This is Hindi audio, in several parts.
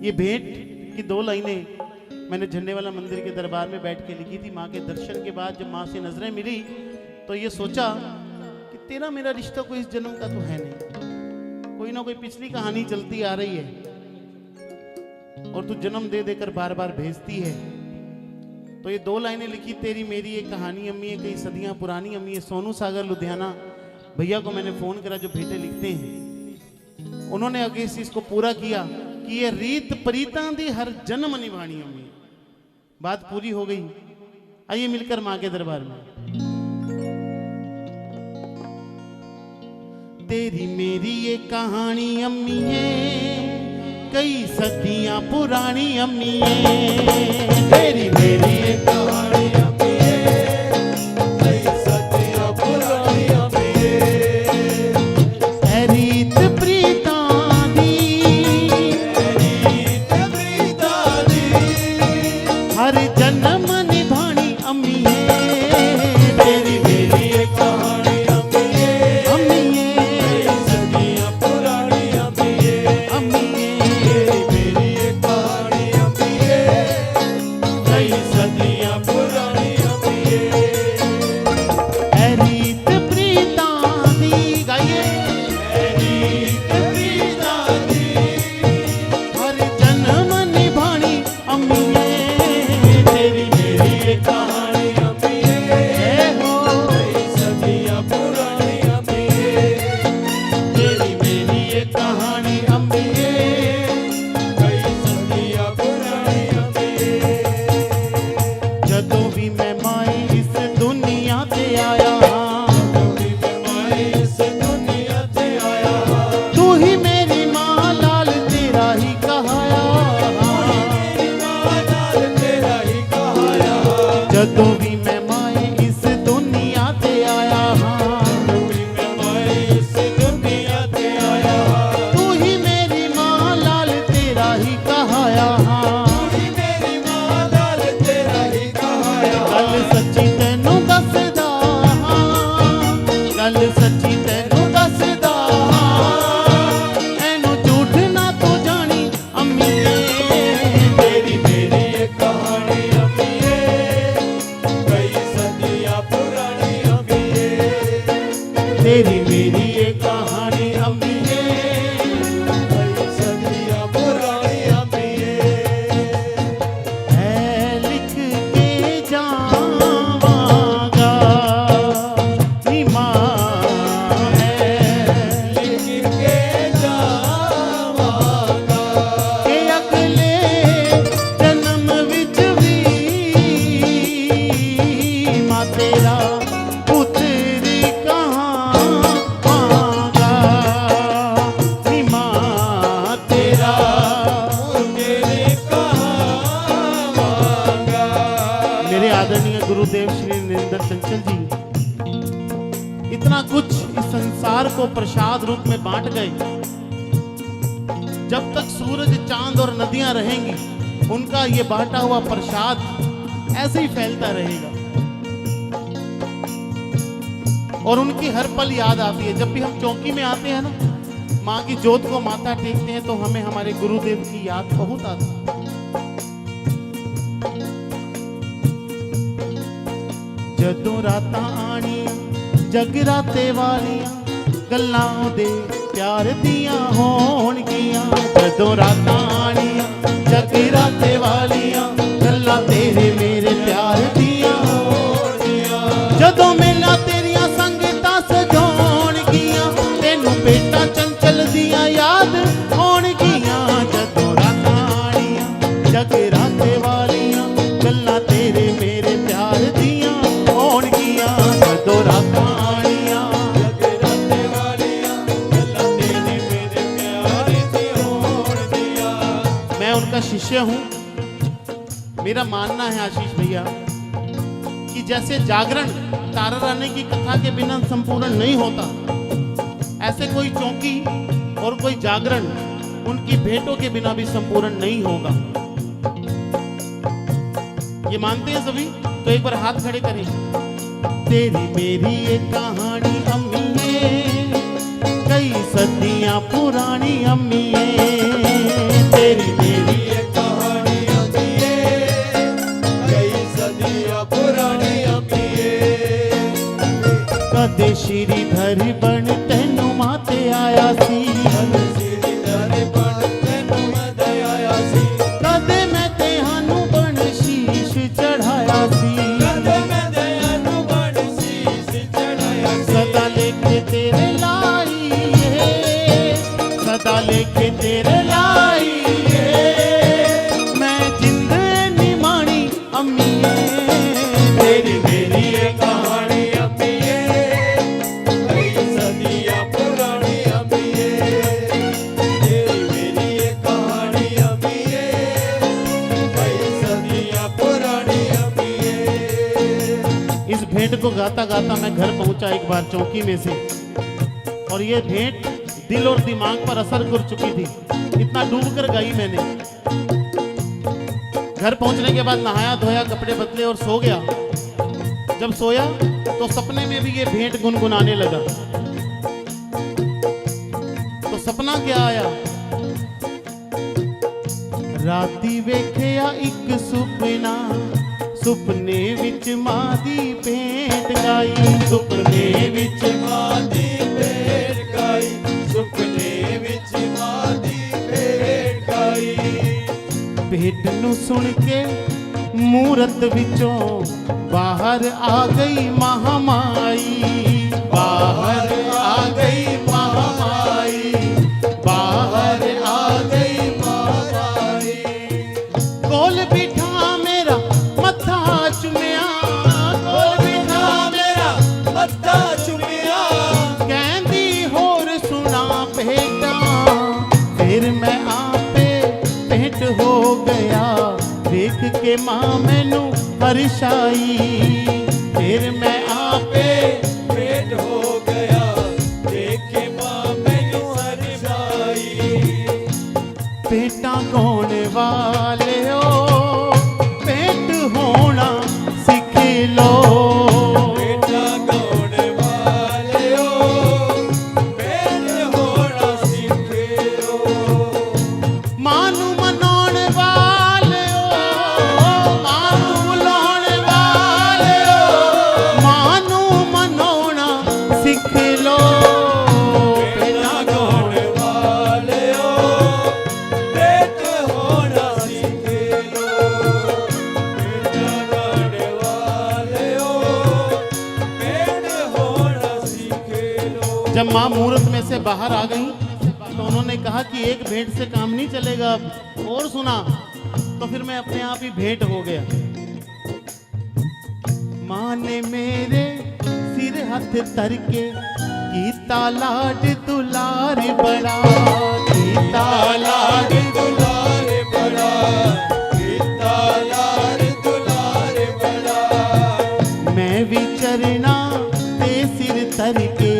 ये भेंट की 2 लाइनें मैंने झंडेवाला मंदिर के दरबार में बैठ के लिखी थी। माँ के दर्शन के बाद जब माँ से नजरें मिली तो ये सोचा कि तेरा मेरा रिश्ता कोई इस जन्म का तो है नहीं, कोई ना कोई पिछली कहानी चलती आ रही है और तू जन्म दे देकर बार बार भेजती है। तो ये 2 लाइनें लिखी, तेरी मेरी एक कहानी अम्मी है, कई सदियां पुरानी अम्मी है। सोनू सागर लुधियाना भैया को मैंने फोन करा जो भेंटें लिखते हैं, उन्होंने आगे इस चीज को पूरा किया कि ये रीत प्रीतां दी हर जन्म निभानी अम्मी। बात पूरी हो गई। आइए मिलकर मां के दरबार में। तेरी मेरी ये कहानी अम्मी है, कई सदियां पुरानी अम्मी है। तेरी मेरी ये कहानी अम्मी है, कई सदियां पुरानी अम्मी है। रीत प्रीतां दी, रीत प्रीतां दी हर जन्म निभानी अम्मी है। तेरी मेरी ये कहानी अम्मी है, अम्मी है, कई सदियां पुरानी अम्मी है, अम्मी है। तेरी मेरी ये कहानी अम्मी है, कई सदियां पुरानी अम्मी है। रीत प्रीतां दी, गाइए। रीत प्रीतां दी हर जन्म निभानी अम्मी है। तेरी मेरी ये कहानी अम्मी है, कई सदियां पुरानी अम्मी है। तेरी मेरी ये कहानी अम्मी है, कई सदियां पुरानी अम्मी है। जदों भी मैं माए इस दुनिया ते आया, जदों भी मैं माए इस दुनिया ते आया, तू ही मेरी माँ लाल तेरा ही कहाया, जदों भी मैं माए इस दुनिया ते आया, जदों भी मैं माए इस दुनिया ते आया, तू ही मेरी माँ लाल तेरा ही कहाया, तू ही मेरी माँ लाल तेरा ही कहाया। गल सच्ची तैनू दसदा, गल सच्ची तैनू दसदा, एनू झूठ ना तू जानी अम्मी है। तेरी मेरी ये कहानी अम्मी है, कई सदियां पुरानी अम्मी है। तेरी मेरी ये कहानी अम्मी है, कई सदियां पुरानी अम्मी है। लिख के जावांगा नी मां है, लिख के जावांगा कि अगले जन्म विच भी मां तेरा पुत्री कहावांगा नी मां तेरा पुत्री कहावांगा। मेरे आदरणीय गुरुदेव श्री नरेंद्र चंचल जी इतना कुछ इस संसार को प्रसाद रूप में बांट गए। जब तक सूरज चांद और नदियां रहेंगी उनका ये बांटा हुआ प्रसाद ऐसे ही फैलता रहेगा और उनकी हर पल याद आती है। जब भी हम चौकी में आते हैं ना, माँ की जोत को माथा टेकते हैं, तो हमें हमारे गुरुदेव की याद बहुत आती है। जदों रातां आनियां जगराते वालियां गल्लां दे प्यार दियां होणगियां। जदों रातां आनियां जगराते वालियां गल्लां तेरे मेरे प्यार दियां होणगियां। जदों मेला तेरियां संगतां सजाउणगियां, तैनू बेटा चंचल दियां याद होणगियां। जदों रातां आनियां जगराते वालियां गल्लां तेरे मेरे प्यार दियां होणगियां। जदों रातां आनियां जगराते वालियां गल्लां तेरे मेरे प्यार दियां होणगियां। मैं उनका शिष्य हूँ। मेरा मानना है आशीष भैया कि जैसे जागरण तारा रानी की कथा के बिना संपूर्ण नहीं होता, ऐसे कोई चौकी और कोई जागरण उनकी भेंटों के बिना भी संपूर्ण नहीं होगा। ये मानते हैं सभी? तो एक बार हाथ खड़े करें। तेरी मेरी ये कहानी अम्मी है, कई सदियां पुरानी अम्मी है। तेरी मेरी श्रीधर बन तैनू माते आया सी, श्रीधर बन तैनू माते आया सी, कदे मैं तेहानू बन शीश चढ़ाया सी, कदे मैं तेहानू बन शीश चढ़ाया सी, सदा लेके तेरे लाई है, सदा लेके तेरे लाई है, मैं जिंद निमाणी अम्मीए, तेरी मेरी ये कहानी अम्मीए, कई सदियां पुरानी अम्मीए, तेरी मेरी ये कहानी अम्मीए, कई सदियां पुरानी अम्मीए। इस भेंट को गाता गाता मैं घर पहुंचा एक बार चौकी में से, और ये भेंट दिल और दिमाग पर असर कर चुकी थी, इतना डूब कर गाई मैंने। घर पहुंचने के बाद नहाया धोया, कपड़े बदले और सो गया। जब सोया तो सपने में भी ये भेंट गुनगुनाने लगा। तो सपना क्या आया? राती वेखिया एक सुपना, सुपने विच मां दी भेंट गाई, सुपने विच मां दी भेंट गाई, सुपने विच मां दी भेंट गाई। भेंट नू सुन के मूरत विचों बाहर आ गई महामाई, बाहर आ गई महामाई, बाहर आ गई महामाई। कोल बिठा मेरा मत्था चुमिया, कोल बिठा मेरा मत्था चुमिया, कहंदी होर सुना भेटा, फिर मैं आपे भेंट हो गया, देख के मां मैनू हर्षाई, फिर मैं आपे भेंट हो गया, देख के मां मैनू हर्षाई। भेंटा गाउण वाले हो, भेंट होना सीख लो, भेंटा गाउण वाले हो, भेंट होना सीख लो। मानू मनाउण वाले हो, मानू बुलाउण वाले हो, मानू मनाउणा सीख लो, भेंटा गाउण वाले हो, भेंट होना सीख लो। भेंटा गाउण वाले हो, भेंट होना सीख लो। जब माँ मुहूर्त में से बाहर आ गई तो उन्होंने कहा कि एक भेंट से काम नहीं चलेगा, अब और सुना। तो फिर मैं अपने आप ही भेंट हो गया। माँ ने मेरे सिर हाथ धर के कीता लाड दुलार बड़ा, कीता लाड दुलार बड़ा, कीता लाड दुलार बड़ा। मैं भी चरना ते सिर धर के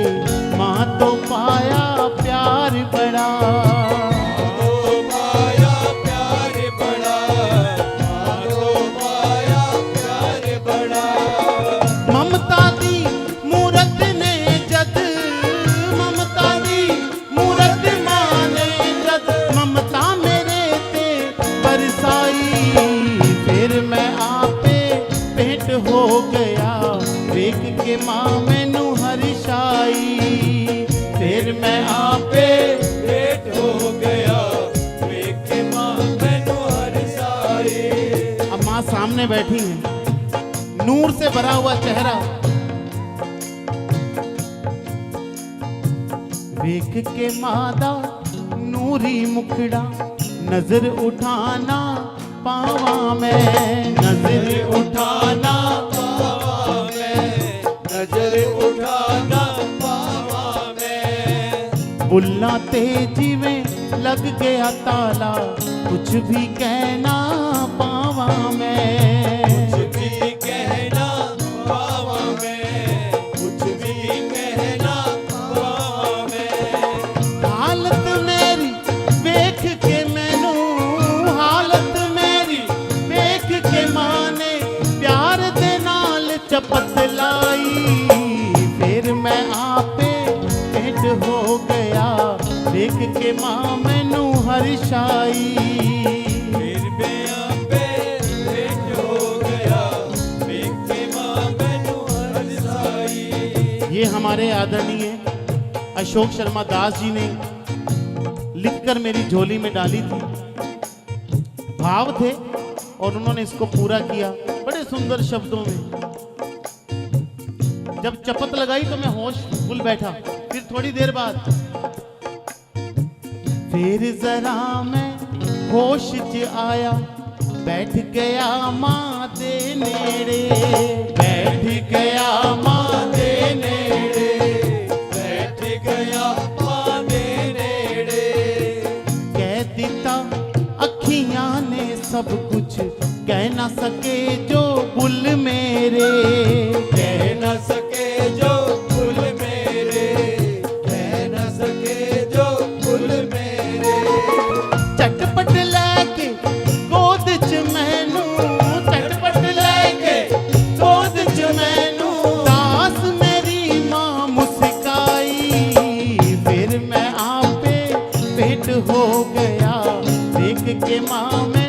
माँ तो पाया प्यार बड़ा, तो पाया प्यार बड़ा, तो पाया प्यार बड़ा। ममता दी मूरत ने जद, ममता दी मूरत मां ने जद, ममता मेरे ते बरसाई, फिर मैं आपे भेंट हो गया, देख के मां मैनू हर्षाई, फिर मैं आपे भेंट हो गया, देख के मां मैनू हर्षाई। अब माँ सामने बैठी है, नूर से भरा हुआ चेहरा, वेख के मादा नूरी मुखड़ा, नजर उठाना पावा मैं, नजर उठाना पावा मैं, नजर उठाना पावा मैं। बुल्ला ते जिवें लग गया ताला, कुछ भी कहना पावा मैं, कुछ भी कहना पावा मैं, कुछ भी कहना पावा मैं। हालत मेरी वेख के मैनू, हालत मेरी वेख के माने प्यार दे नाल चपत लाई, फिर मैं आपे भेंट हो गया, देख के मां मैनू हर्षाई, फिर मैं आपे भेंट हो गया, देख के मां मैनू हर्षाई। ये हमारी हमारे आदरणीय अशोक शर्मा दास जी ने लिखकर मेरी झोली में डाली थी। भाव थे और उन्होंने इसको पूरा किया बड़े सुंदर शब्दों में। जब चपत लगाई तो मैं होश भूल बैठा। फिर थोड़ी देर बाद फिर जरा मैं होश च आया, बैठ गया माँ दे नेड़े, बैठ गया माँ दे नेड़े, बैठ गया मां दे नेड़े। कह दिता अखियां ने सब कुछ, कह ना सके जो बुल मेरे, कह न सके जो कुल मेरे, कह न सके जो कुल मेरे। चटपट लैके गोद च मैनू, चटपट लैके गोद च मैनू, दास मेरी मां मुस्काई। फिर मैं आपे पेट हो गया, देख के मां में